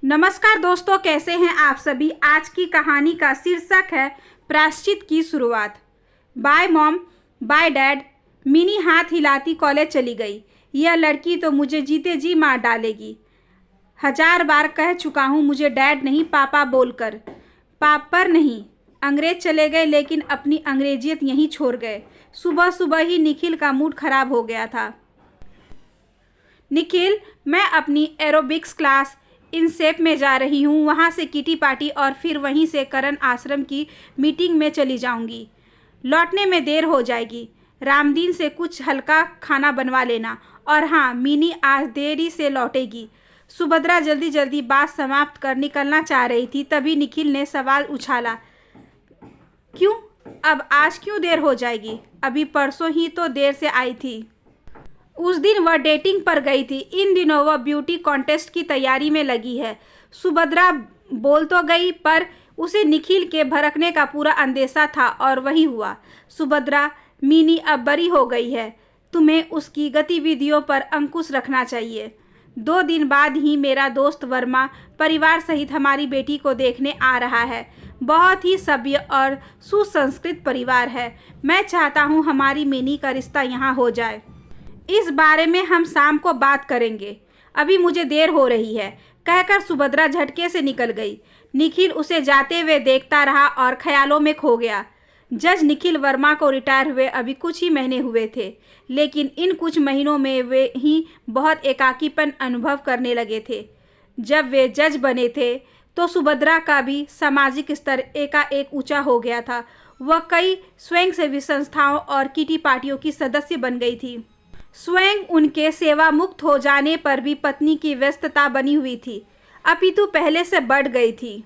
नमस्कार दोस्तों, कैसे हैं आप सभी। आज की कहानी का शीर्षक है प्रायश्चित की शुरुआत। Bye mom, bye dad. Mini हाथ हिलाती कॉलेज चली गई। यह लड़की तो मुझे जीते जी मार डालेगी। 1000 बार कह चुका हूँ मुझे डैड नहीं पापा बोलकर। पापर नहीं। अंग्रेज चले गए लेकिन अपनी अंग्रेजियत यहीं छोड़ गए। सुबह सुबह ही निखिल का मूड खराब हो गया था। निखिल, मैं अपनी एरोबिक्स क्लास इनसेप में जा रही हूँ। वहाँ से किटी पार्टी और फिर वहीं से करण आश्रम की मीटिंग में चली जाऊँगी। लौटने में देर हो जाएगी। रामदीन से कुछ हल्का खाना बनवा लेना। और हाँ, मिनी आज देरी से लौटेगी। सुभद्रा जल्दी जल्दी बात समाप्त कर निकलना चाह रही थी, तभी निखिल ने सवाल उछाला। क्यों? अब आज क्यों देर हो जाएगी? अभी परसों ही तो देर से आई थी। उस दिन वह डेटिंग पर गई थी। इन दिनों वह ब्यूटी कॉन्टेस्ट की तैयारी में लगी है। सुभद्रा बोल तो गई पर उसे निखिल के भड़कने का पूरा अंदेशा था और वही हुआ। सुभद्रा, मिनी अब बड़ी हो गई है। तुम्हें उसकी गतिविधियों पर अंकुश रखना चाहिए। 2 दिन बाद ही मेरा दोस्त वर्मा परिवार सहित हमारी बेटी को देखने आ रहा है। बहुत ही सभ्य और सुसंस्कृत परिवार है। मैं चाहता हूँ हमारी मिनी का रिश्ता यहाँ हो जाए। इस बारे में हम शाम को बात करेंगे। अभी मुझे देर हो रही है, कहकर सुभद्रा झटके से निकल गई। निखिल उसे जाते हुए देखता रहा और ख्यालों में खो गया। जज निखिल वर्मा को रिटायर हुए अभी कुछ ही महीने हुए थे, लेकिन इन कुछ महीनों में वे ही बहुत एकाकीपन अनुभव करने लगे थे। जब वे जज बने थे तो सुभद्रा का भी सामाजिक स्तर एकाएक ऊंचा हो गया था। वह कई स्वयंसेवी संस्थाओं और किटी पार्टियों की सदस्य बन गई थी। स्वयं उनके सेवा मुक्त हो जाने पर भी पत्नी की व्यस्तता बनी हुई थी, अपितु पहले से बढ़ गई थी।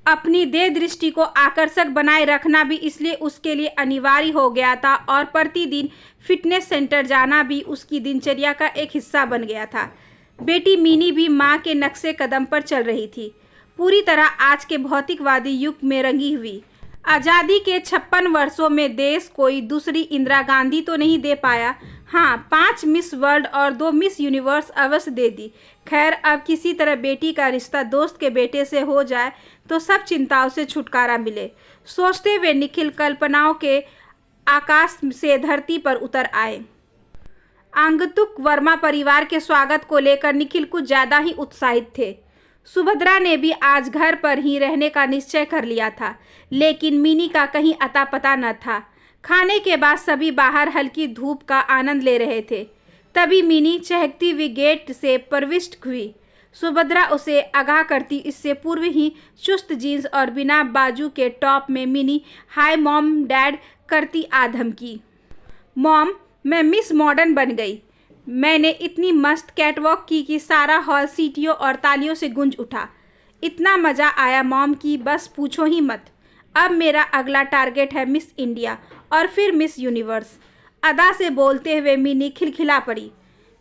अपनी देह दृष्टि को आकर्षक बनाए रखना भी इसलिए उसके लिए अनिवार्य हो गया था और प्रतिदिन फिटनेस सेंटर जाना भी उसकी दिनचर्या का एक हिस्सा बन गया था। बेटी मिनी भी माँ के नक्शे कदम पर चल रही थी, पूरी तरह आज के भौतिकवादी युग में रंगी हुई। आज़ादी के 56 वर्षों में देश कोई दूसरी इंदिरा गांधी तो नहीं दे पाया। हाँ, 5 मिस वर्ल्ड और 2 मिस यूनिवर्स अवश्य दे दी। खैर, अब किसी तरह बेटी का रिश्ता दोस्त के बेटे से हो जाए तो सब चिंताओं से छुटकारा मिले। सोचते हुए निखिल कल्पनाओं के आकाश से धरती पर उतर आए। आगंतुक वर्मा परिवार के स्वागत को लेकर निखिल कुछ ज़्यादा ही उत्साहित थे। सुभद्रा ने भी आज घर पर ही रहने का निश्चय कर लिया था, लेकिन मिनी का कहीं अता पता न था। खाने के बाद सभी बाहर हल्की धूप का आनंद ले रहे थे। तभी मिनी चहकती हुई गेट से प्रविष्ट हुई। सुभद्रा उसे आगाह करती इससे पूर्व ही चुस्त जीन्स और बिना बाजू के टॉप में मिनी हाय मॉम डैड करती आधम की। मॉम, मैं मिस मॉडर्न बन गई। मैंने इतनी मस्त कैटवॉक की कि सारा हॉल सीटियों और तालियों से गूंज उठा। इतना मज़ा आया मॉम की बस पूछो ही मत। अब मेरा अगला टारगेट है मिस इंडिया और फिर मिस यूनिवर्स। अदा से बोलते हुए मिनी खिलखिला पड़ी।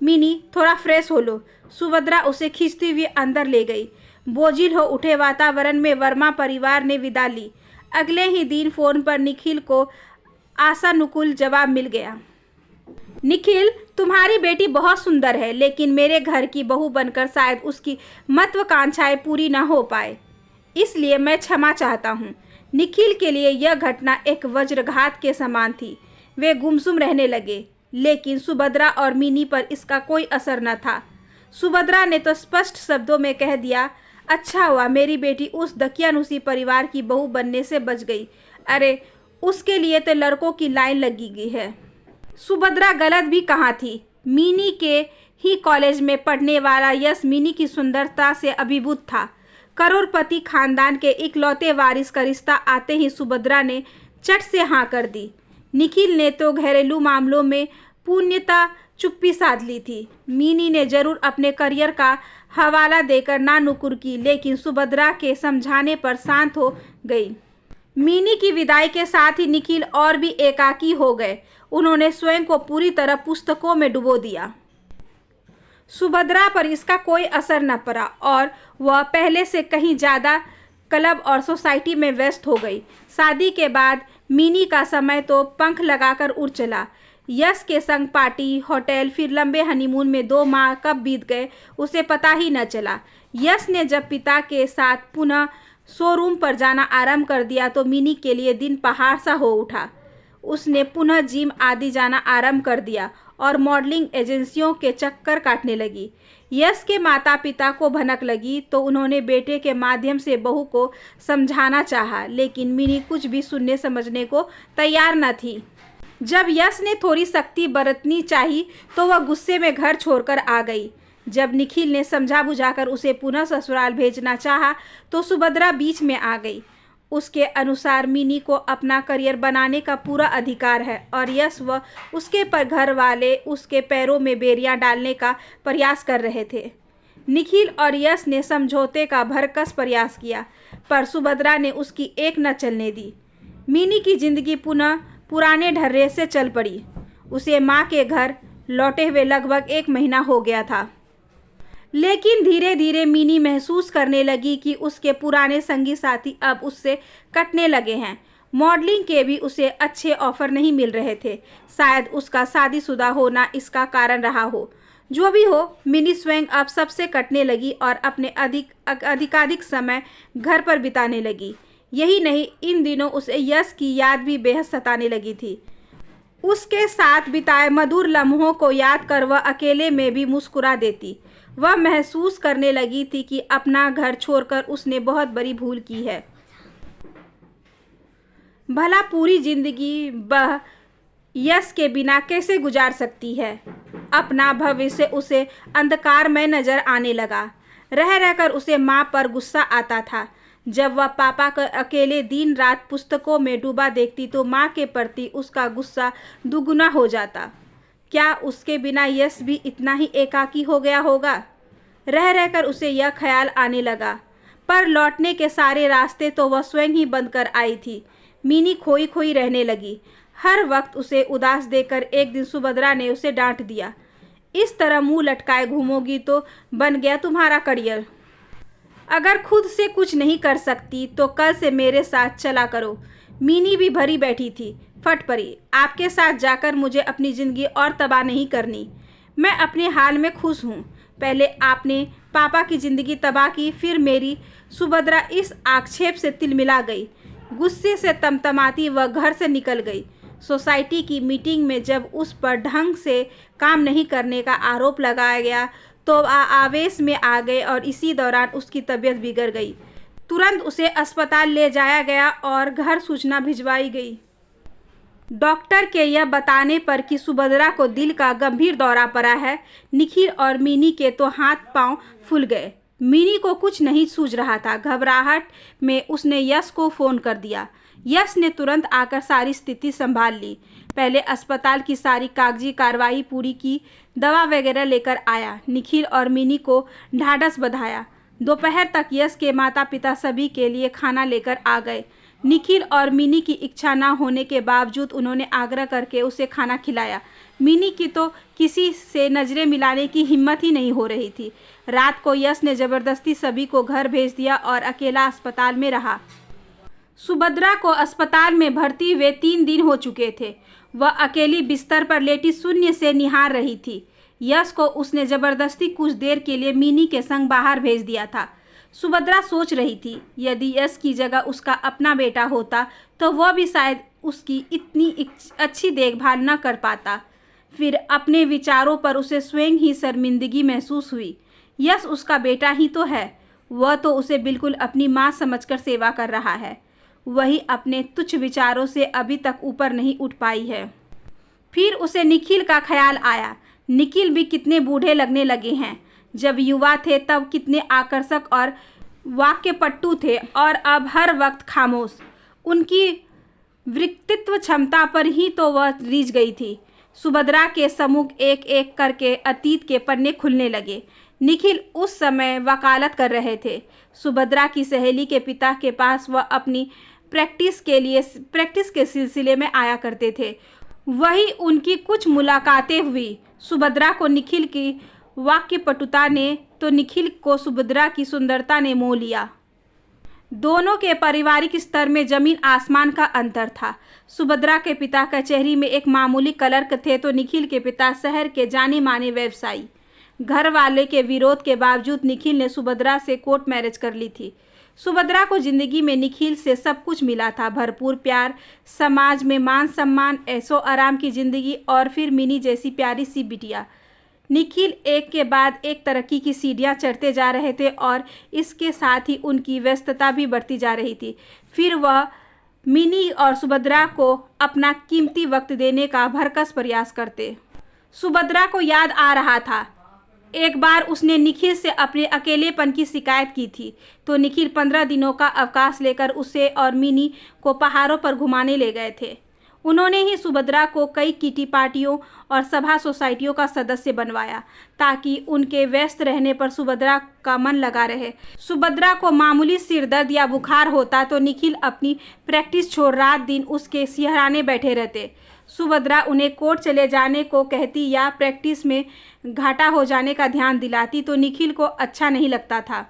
मिनी, थोड़ा फ्रेश हो लो। सुभद्रा उसे खींचती हुई अंदर ले गई। बोझिल हो उठे वातावरण में वर्मा परिवार ने विदा ली। अगले ही दिन फ़ोन पर निखिल को आशानुकूल जवाब मिल गया। निखिल, तुम्हारी बेटी बहुत सुंदर है, लेकिन मेरे घर की बहू बनकर शायद उसकी महत्वाकांक्षाएं पूरी न हो पाए, इसलिए मैं क्षमा चाहता हूँ। निखिल के लिए यह घटना एक वज्रघात के समान थी। वे गुमसुम रहने लगे, लेकिन सुभद्रा और मिनी पर इसका कोई असर न था। सुभद्रा ने तो स्पष्ट शब्दों में कह दिया, अच्छा हुआ मेरी बेटी उस दकियानुसी परिवार की बहू बनने से बच गई। अरे, उसके लिए तो लड़कों की लाइन लगी गई है। सुभद्रा गलत भी कहाँ थी। मिनी के ही कॉलेज में पढ़ने वाला यश मिनी की सुंदरता से अभिभूत था। करोड़पति खानदान के इकलौते वारिस का रिश्ता आते ही सुभद्रा ने चट से हाँ कर दी। निखिल ने तो घरेलू मामलों में पूर्णतः चुप्पी साध ली थी। मिनी ने जरूर अपने करियर का हवाला देकर नानुकुर की, लेकिन सुभद्रा के समझाने पर शांत हो गई। मिनी की विदाई के साथ ही निखिल और भी एकाकी हो गए। उन्होंने स्वयं को पूरी तरह पुस्तकों में डुबो दिया। सुभद्रा पर इसका कोई असर न पड़ा और वह पहले से कहीं ज़्यादा क्लब और सोसाइटी में व्यस्त हो गई। शादी के बाद मिनी का समय तो पंख लगाकर उड़ चला। यश के संग पार्टी, होटल, फिर लंबे हनीमून में 2 माह कब बीत गए उसे पता ही न चला। यश ने जब पिता के साथ पुनः शोरूम पर जाना आरंभ कर दिया तो मिनी के लिए दिन पहाड़ सा हो उठा। उसने पुनः जिम आदि जाना आरंभ कर दिया और मॉडलिंग एजेंसियों के चक्कर काटने लगी। यश के माता पिता को भनक लगी तो उन्होंने बेटे के माध्यम से बहू को समझाना चाहा, लेकिन मिनी कुछ भी सुनने समझने को तैयार न थी। जब यश ने थोड़ी सख्ती बरतनी चाही तो वह गुस्से में घर छोड़कर आ गई। जब निखिल ने समझा बुझाकर उसे पुनः ससुराल भेजना चाहा तो सुभद्रा बीच में आ गई। उसके अनुसार मिनी को अपना करियर बनाने का पूरा अधिकार है और यश व उसके घर वाले उसके पैरों में बेरियां डालने का प्रयास कर रहे थे। निखिल और यश ने समझौते का भरकस प्रयास किया, पर सुभद्रा ने उसकी एक न चलने दी। मिनी की जिंदगी पुनः पुराने ढर्रे से चल पड़ी। उसे माँ के घर लौटे हुए लगभग 1 महीना हो गया था, लेकिन धीरे धीरे मिनी महसूस करने लगी कि उसके पुराने संगी साथी अब उससे कटने लगे हैं। मॉडलिंग के भी उसे अच्छे ऑफर नहीं मिल रहे थे। शायद उसका शादीशुदा होना इसका कारण रहा हो। जो भी हो, मिनी स्वयं अब सबसे कटने लगी और अपने अधिकाधिक समय घर पर बिताने लगी। यही नहीं, इन दिनों उसे यश की याद भी बेहद सताने लगी थी। उसके साथ बिताए मधुर लम्हों को याद कर वह अकेले में भी मुस्कुरा देती। वह महसूस करने लगी थी कि अपना घर छोड़कर उसने बहुत बड़ी भूल की है। भला पूरी जिंदगी वह यश के बिना कैसे गुजार सकती है। अपना भविष्य उसे अंधकारमय नजर आने लगा। रह रहकर उसे माँ पर गुस्सा आता था। जब वह पापा को अकेले दिन रात पुस्तकों में डूबा देखती तो माँ के प्रति उसका गुस्सा दुगुना हो जाता। क्या उसके बिना यश भी इतना ही एकाकी हो गया होगा? रह रहकर उसे यह ख्याल आने लगा, पर लौटने के सारे रास्ते तो वह स्वयं ही बंद कर आई थी। मिनी खोई खोई रहने लगी। हर वक्त उसे उदास देखकर एक दिन सुभद्रा ने उसे डांट दिया, इस तरह मुंह लटकाए घूमोगी तो बन गया तुम्हारा करियर। अगर खुद से कुछ नहीं कर सकती तो कल से मेरे साथ चला करो। मिनी भी भरी बैठी थी। फट पड़ी, आपके साथ जाकर मुझे अपनी ज़िंदगी और तबाह नहीं करनी। मैं अपने हाल में खुश हूँ। पहले आपने पापा की ज़िंदगी तबाह की, फिर मेरी। सुभद्रा इस आक्षेप से तिलमिला गई। गुस्से से तमतमाती वह घर से निकल गई। सोसाइटी की मीटिंग में जब उस पर ढंग से काम नहीं करने का आरोप लगाया गया तो आवेश में आ गए और इसी दौरान उसकी तबीयत बिगड़ गई। तुरंत उसे अस्पताल ले जाया गया और घर सूचना भिजवाई गई। डॉक्टर के यह बताने पर कि सुभद्रा को दिल का गंभीर दौरा पड़ा है, निखिल और मिनी के तो हाथ पांव फूल गए। मिनी को कुछ नहीं सूझ रहा था। घबराहट में उसने यश को फ़ोन कर दिया। यश ने तुरंत आकर सारी स्थिति संभाल ली। पहले अस्पताल की सारी कागजी कार्रवाई पूरी की, दवा वगैरह लेकर आया। निखिल और मिनी को ढाढ़स बंधाया। दोपहर तक यश के माता पिता सभी के लिए खाना लेकर आ गए। निखिल और मिनी की इच्छा न होने के बावजूद उन्होंने आग्रह करके उसे खाना खिलाया। मिनी की तो किसी से नज़रें मिलाने की हिम्मत ही नहीं हो रही थी। रात को यश ने ज़बरदस्ती सभी को घर भेज दिया और अकेला अस्पताल में रहा। सुभद्रा को अस्पताल में भर्ती हुए 3 दिन हो चुके थे। वह अकेली बिस्तर पर लेटी शून्य से निहार रही थी। यश को उसने ज़बरदस्ती कुछ देर के लिए मिनी के संग बाहर भेज दिया था। सुभद्रा सोच रही थी, यदि यश की जगह उसका अपना बेटा होता तो वह भी शायद उसकी इतनी अच्छी देखभाल न कर पाता। फिर अपने विचारों पर उसे स्वयं ही शर्मिंदगी महसूस हुई। यश उसका बेटा ही तो है। वह तो उसे बिल्कुल अपनी माँ समझकर सेवा कर रहा है। वही अपने तुच्छ विचारों से अभी तक ऊपर नहीं उठ पाई है। फिर उसे निखिल का ख्याल आया। निखिल भी कितने बूढ़े लगने लगे हैं। जब युवा थे तब कितने आकर्षक और वाक्यपटु थे और अब हर वक्त खामोश। उनकी वक्तृत्व क्षमता पर ही तो वह रीझ गई थी। सुभद्रा के सम्मुख एक एक करके अतीत के पन्ने खुलने लगे। निखिल उस समय वकालत कर रहे थे। सुभद्रा की सहेली के पिता के पास वह अपनी प्रैक्टिस के सिलसिले में आया करते थे। वही उनकी कुछ मुलाकातें हुई। सुभद्रा को निखिल की वाक्यपटुता ने तो निखिल को सुभद्रा की सुंदरता ने मोह लिया। दोनों के पारिवारिक स्तर में जमीन आसमान का अंतर था। सुभद्रा के पिता कचहरी में एक मामूली क्लर्क थे तो निखिल के पिता शहर के जाने माने व्यवसायी। घर वाले के विरोध के बावजूद निखिल ने सुभद्रा से कोर्ट मैरिज कर ली थी। सुभद्रा को जिंदगी में निखिल से सब कुछ मिला था, भरपूर प्यार, समाज में मान सम्मान, ऐशो आराम की जिंदगी और फिर मिनी जैसी प्यारी सी बिटिया। निखिल एक के बाद एक तरक्की की सीढ़ियां चढ़ते जा रहे थे और इसके साथ ही उनकी व्यस्तता भी बढ़ती जा रही थी। फिर वह मिनी और सुभद्रा को अपना कीमती वक्त देने का भरकस प्रयास करते। सुभद्रा को याद आ रहा था, एक बार उसने निखिल से अपने अकेलेपन की शिकायत की थी तो निखिल 15 दिनों का अवकाश लेकर उसे और मिनी को पहाड़ों पर घुमाने ले गए थे। उन्होंने ही सुभद्रा को कई किटी पार्टियों और सभा सोसाइटियों का सदस्य बनवाया ताकि उनके व्यस्त रहने पर सुभद्रा का मन लगा रहे। सुभद्रा को मामूली सिरदर्द या बुखार होता तो निखिल अपनी प्रैक्टिस छोड़ रात दिन उसके सिहराने बैठे रहते। सुभद्रा उन्हें कोर्ट चले जाने को कहती या प्रैक्टिस में घाटा हो जाने का ध्यान दिलाती तो निखिल को अच्छा नहीं लगता था।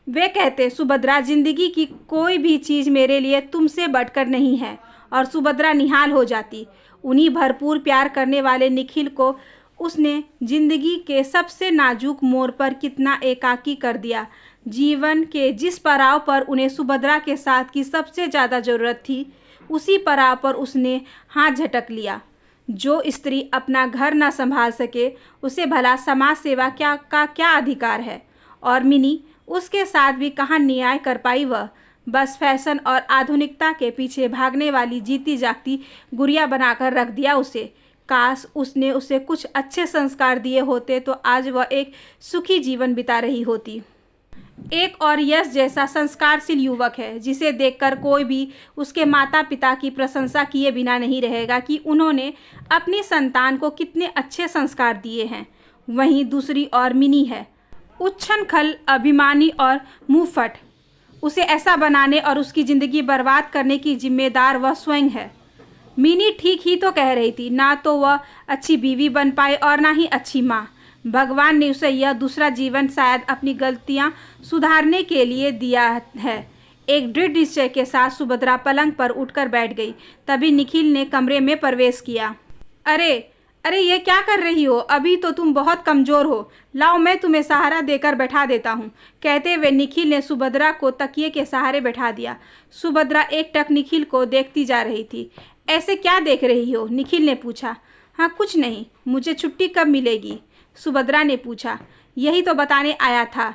वे कहते, सुभद्रा, जिंदगी की कोई भी चीज़ मेरे लिए तुमसे बढ़कर नहीं है, और सुभद्रा निहाल हो जाती। उन्हीं भरपूर प्यार करने वाले निखिल को उसने जिंदगी के सबसे नाजुक मोड़ पर कितना एकाकी कर दिया। जीवन के जिस पड़ाव पर उन्हें सुभद्रा के साथ की सबसे ज़्यादा ज़रूरत थी, उसी पड़ाव पर उसने हाथ झटक लिया। जो स्त्री अपना घर न संभाल सके उसे भला समाज सेवा क्या अधिकार है। और मिनी, उसके साथ भी कहाँ न्याय कर पाई वह। बस फैशन और आधुनिकता के पीछे भागने वाली जीती जागती गुड़िया बनाकर रख दिया उसे। काश उसने उसे कुछ अच्छे संस्कार दिए होते तो आज वह एक सुखी जीवन बिता रही होती। एक और यश जैसा संस्कारशील युवक है जिसे देखकर कोई भी उसके माता पिता की प्रशंसा किए बिना नहीं रहेगा कि उन्होंने अपनी संतान को कितने अच्छे संस्कार दिए हैं। वहीं दूसरी ओर मिनी है, उच्छृंखल, अभिमानी और मुंहफट। उसे ऐसा बनाने और उसकी ज़िंदगी बर्बाद करने की जिम्मेदार वह स्वयं है। मिनी ठीक ही तो कह रही थी, ना तो वह अच्छी बीवी बन पाई और ना ही अच्छी माँ। भगवान ने उसे यह दूसरा जीवन शायद अपनी गलतियाँ सुधारने के लिए दिया है। एक दृढ़ निश्चय के साथ सुभद्रा पलंग पर उठकर बैठ गई। तभी निखिल ने कमरे में प्रवेश किया। अरे ये क्या कर रही हो? अभी तो तुम बहुत कमज़ोर हो। लाओ मैं तुम्हें सहारा देकर बैठा देता हूँ। कहते हुए निखिल ने सुभद्रा को तकिए के सहारे बैठा दिया। सुभद्रा एकटक निखिल को देखती जा रही थी। ऐसे क्या देख रही हो? निखिल ने पूछा। हाँ, कुछ नहीं। मुझे छुट्टी कब मिलेगी? सुभद्रा ने पूछा। यही तो बताने आया था।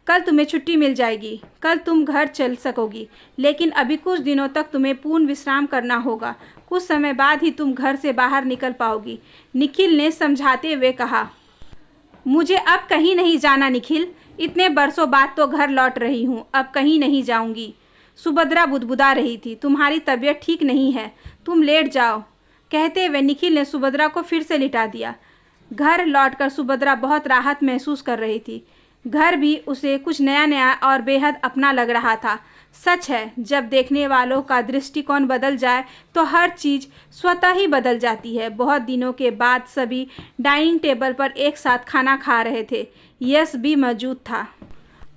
कल तुम्हें छुट्टी मिल जाएगी। कल तुम घर चल सकोगी, लेकिन अभी कुछ दिनों तक तुम्हें पूर्ण विश्राम करना होगा। कुछ समय बाद ही तुम घर से बाहर निकल पाओगी, निखिल ने समझाते हुए कहा। मुझे अब कहीं नहीं जाना निखिल। इतने बरसों बाद तो घर लौट रही हूँ, अब कहीं नहीं जाऊँगी। सुभद्रा बुदबुदा रही थी। तुम्हारी तबीयत ठीक नहीं है, तुम लेट जाओ। कहते हुए निखिल ने सुभद्रा को फिर से लिटा दिया। घर लौटकर सुभद्रा बहुत राहत महसूस कर रही थी। घर भी उसे कुछ नया और बेहद अपना लग रहा था। सच है, जब देखने वालों का दृष्टिकोण बदल जाए तो हर चीज़ स्वतः ही बदल जाती है। बहुत दिनों के बाद सभी डाइनिंग टेबल पर एक साथ खाना खा रहे थे। यश भी मौजूद था।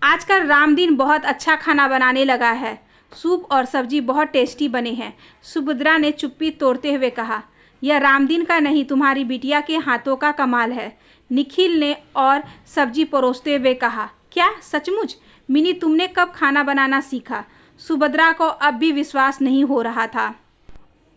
आजकल रामदीन बहुत अच्छा खाना बनाने लगा है। सूप और सब्जी बहुत टेस्टी बने हैं। सुभद्रा ने चुप्पी तोड़ते हुए कहा। यह रामदीन का नहीं, तुम्हारी बिटिया के हाथों का कमाल है, निखिल ने और सब्जी परोसते हुए कहा। क्या सचमुच? मिनी, तुमने कब खाना बनाना सीखा? सुभद्रा को अब भी विश्वास नहीं हो रहा था।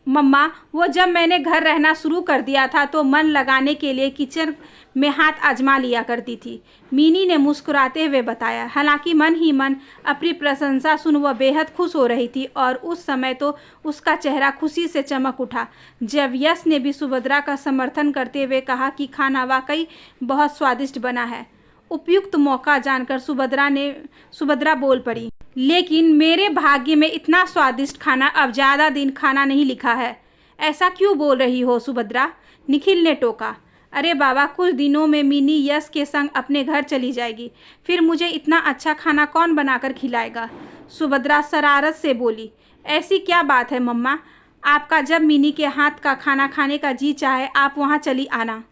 मम्मा, वो जब मैंने घर रहना शुरू कर दिया था तो मन लगाने के लिए किचन में हाथ आजमा लिया करती थी, मिनी ने मुस्कुराते हुए बताया। हालांकि मन ही मन अपनी प्रशंसा सुन वह बेहद खुश हो रही थी और उस समय तो उसका चेहरा खुशी से चमक उठा जब यश ने भी सुभद्रा का समर्थन करते हुए कहा कि खाना वाकई बहुत स्वादिष्ट बना है। उपयुक्त मौका जानकर सुभद्रा बोल पड़ी। लेकिन मेरे भाग्य में इतना स्वादिष्ट खाना अब ज़्यादा दिन खाना नहीं लिखा है। ऐसा क्यों बोल रही हो सुभद्रा? निखिल ने टोका। अरे बाबा, कुछ दिनों में मिनी यश के संग अपने घर चली जाएगी, फिर मुझे इतना अच्छा खाना कौन बनाकर खिलाएगा? सुभद्रा शरारत से बोली। ऐसी क्या बात है मम्मा, आपका जब मिनी के हाथ का खाना खाने का जी चाहे आप वहाँ चली आना।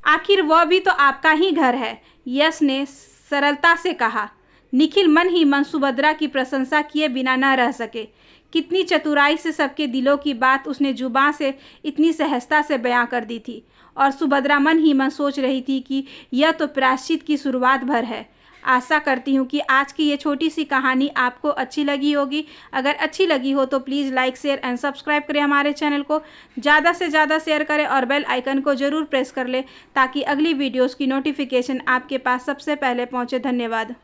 आखिर वह भी तो आपका ही घर है, यश ने सरलता से कहा। निखिल मन ही मन सुभद्रा की प्रशंसा किए बिना न रह सके। कितनी चतुराई से सबके दिलों की बात उसने जुबां से इतनी सहजता से बयां कर दी थी। और सुभद्रा मन ही मन सोच रही थी कि यह तो प्रायश्चित की शुरुआत भर है। आशा करती हूँ कि आज की ये छोटी सी कहानी आपको अच्छी लगी होगी। अगर अच्छी लगी हो तो please like, share and subscribe करें हमारे चैनल को। ज़्यादा से ज़्यादा शेयर करें और बेल आइकन को ज़रूर प्रेस कर लें ताकि अगली वीडियोज़ की नोटिफिकेशन आपके पास सबसे पहले पहुँचे। धन्यवाद।